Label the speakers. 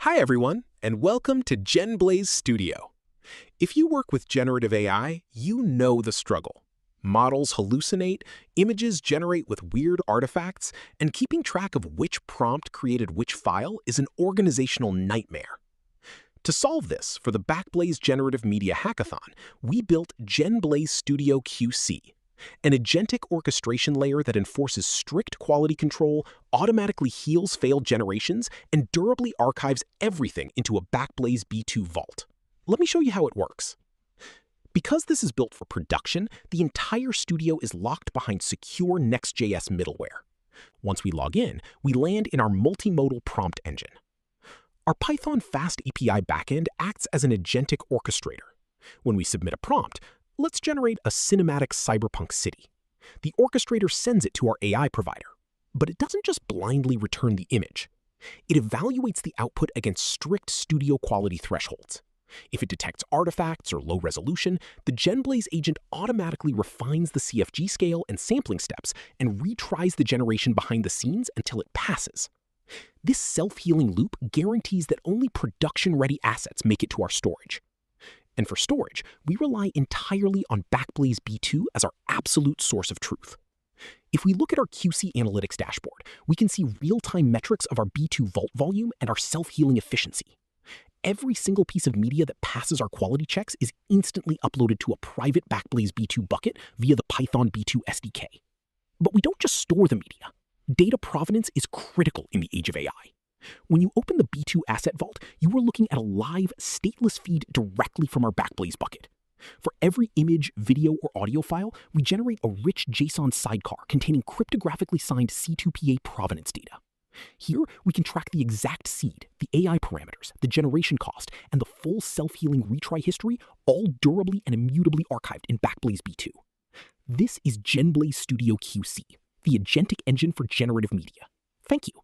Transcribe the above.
Speaker 1: Hi everyone, and welcome to Genblaze Studio. If you work with generative AI, you know the struggle. Models hallucinate, images generate with weird artifacts, and keeping track of which prompt created which file is an organizational nightmare. To solve this, for the Backblaze Generative Media Hackathon, we built Genblaze Studio QC, an agentic orchestration layer that enforces strict quality control, automatically heals failed generations, and durably archives everything into a Backblaze B2 vault. Let me show you how it works. Because this is built for production, the entire studio is locked behind secure Next.js middleware. Once we log in, we land in our multimodal prompt engine. Our Python FastAPI backend acts as an agentic orchestrator. When we submit a prompt, let's generate a cinematic cyberpunk city. The orchestrator sends it to our AI provider, but it doesn't just blindly return the image. It evaluates the output against strict studio quality thresholds. If it detects artifacts or low resolution, the Genblaze agent automatically refines the CFG scale and sampling steps and retries the generation behind the scenes until it passes. This self-healing loop guarantees that only production-ready assets make it to our storage. And for storage, we rely entirely on Backblaze B2 as our absolute source of truth. If we look at our QC analytics dashboard, we can see real-time metrics of our B2 vault volume and our self-healing efficiency. Every single piece of media that passes our quality checks is instantly uploaded to a private Backblaze B2 bucket via the Python B2 SDK. But we don't just store the media. Data provenance is critical in the age of AI. When you open the B2 Asset Vault, you are looking at a live, stateless feed directly from our Backblaze bucket. For every image, video, or audio file, we generate a rich JSON sidecar containing cryptographically signed C2PA provenance data. Here, we can track the exact seed, the AI parameters, the generation cost, and the full self-healing retry history, all durably and immutably archived in Backblaze B2. This is Genblaze Studio QC, the agentic engine for generative media. Thank you.